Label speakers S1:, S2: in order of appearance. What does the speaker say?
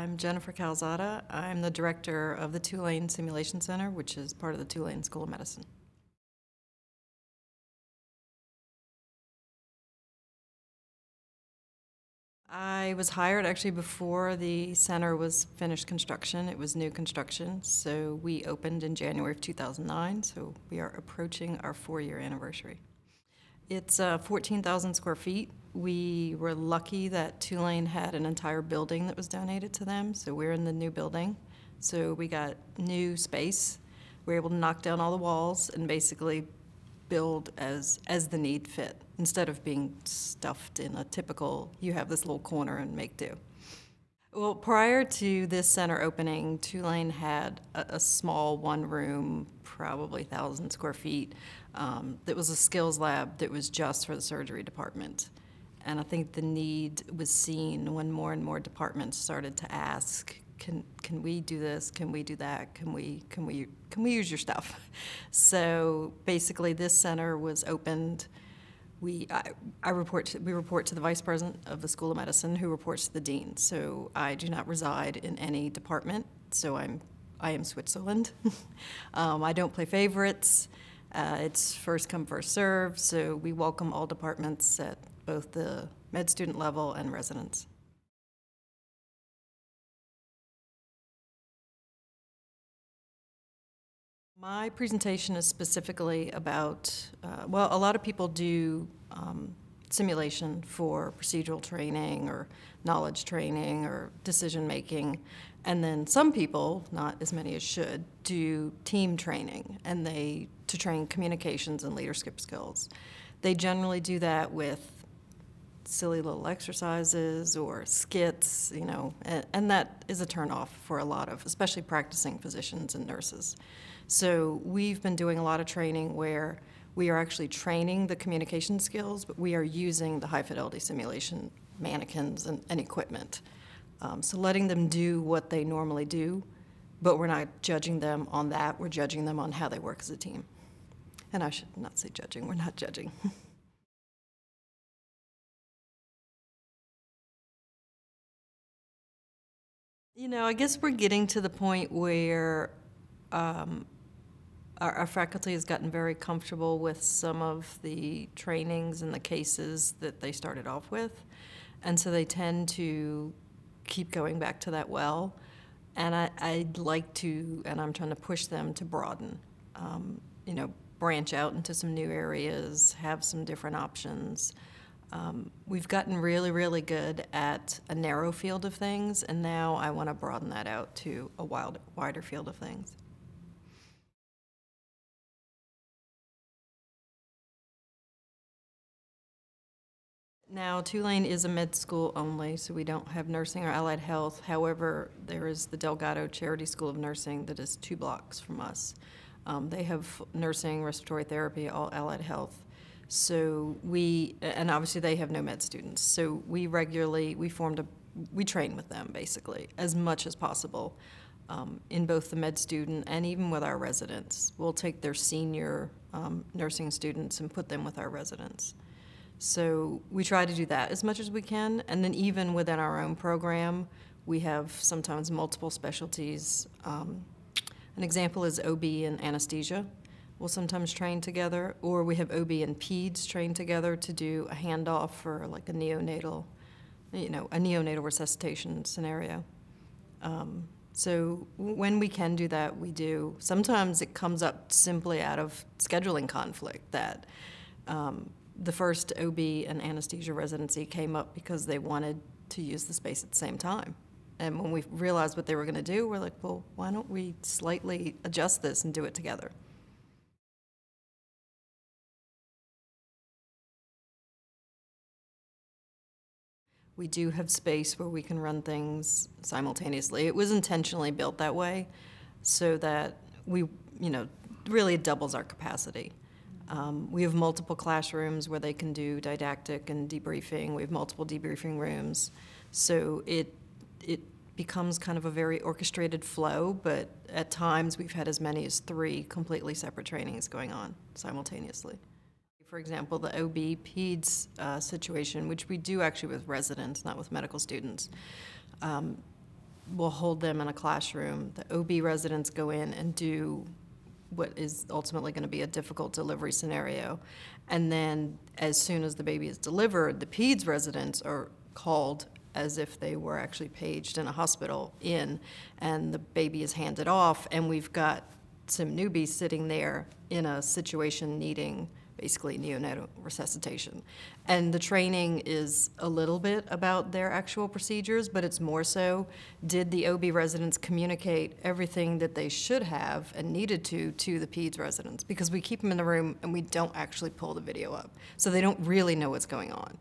S1: I'm Jennifer Calzada. I'm the director of the Tulane Simulation Center, which is part of the Tulane School of Medicine. I was hired actually before the center was finished construction. It was new construction, so we opened in January of 2009, so we are approaching our 4-year anniversary. It's 14,000 square feet. We were lucky that Tulane had an entire building that was donated to them, so we're in the new building. So we got new space. We were able to knock down all the walls and basically build as the need fit, instead of being stuffed in a typical, you have this little corner and make do. Well, prior to this center opening, Tulane had a small one-room, probably 1,000 square feet, that was a skills lab that was just for the surgery department. And I think the need was seen when more and more departments started to ask, can we do this? Can we do that? Can we use your stuff? So basically, this center was opened. We report to the vice president of the School of Medicine, who reports to the dean. So I do not reside in any department. So I am Switzerland. I don't play favorites. It's first come, first serve. So we welcome all departments at both the med student level and residents. My presentation is specifically about, well, a lot of people do simulation for procedural training or knowledge training or decision making, and then some people, not as many as should, do team training, and to train communications and leadership skills. They generally do that with silly little exercises or skits, you know, and that is a turnoff for a lot of, especially practicing physicians and nurses. So we've been doing a lot of training where we are actually training the communication skills, but we are using the high-fidelity simulation mannequins and equipment. So letting them do what they normally do, but we're not judging them on that. We're judging them on how they work as a team. And I should not say judging. We're not judging. You know, I guess we're getting to the point where our faculty has gotten very comfortable with some of the trainings and the cases that they started off with, and so they tend to keep going back to that well. And I'd like to, and I'm trying to push them to broaden, you know, branch out into some new areas, have some different options. We've gotten really, really good at a narrow field of things, and now I want to broaden that out to a wider field of things. Now, Tulane is a med school only, so we don't have nursing or allied health. However, there is the Delgado Charity School of Nursing that is 2 blocks from us. They have nursing, respiratory therapy, all allied health. So and obviously they have no med students. So we train with them basically as much as possible in both the med student and even with our residents. We'll take their senior nursing students and put them with our residents. So we try to do that as much as we can, and then even within our own program, we have sometimes multiple specialties. An example is OB and anesthesia. We'll sometimes train together, or we have OB and peds train together to do a handoff for like a neonatal, you know, a neonatal resuscitation scenario. So when we can do that, we do. Sometimes it comes up simply out of scheduling conflict that the first OB and anesthesia residency came up because they wanted to use the space at the same time. And when we realized what they were going to do, we're like, well, why don't we slightly adjust this and do it together? We do have space where we can run things simultaneously. It was intentionally built that way so that we, you know, really it doubles our capacity. We have multiple classrooms where they can do didactic and debriefing. We have multiple debriefing rooms. So it becomes kind of a very orchestrated flow, but at times we've had as many as 3 completely separate trainings going on simultaneously. For example, the OB peds situation, which we do actually with residents, not with medical students. we'll hold them in a classroom. The OB residents go in and do what is ultimately going to be a difficult delivery scenario. And then as soon as the baby is delivered, the peds residents are called as if they were actually paged in a hospital and the baby is handed off, and we've got some newbies sitting there in a situation needing basically neonatal resuscitation. And the training is a little bit about their actual procedures, but it's more so, did the OB residents communicate everything that they should have and needed to the peds residents? Because we keep them in the room and we don't actually pull the video up. So they don't really know what's going on.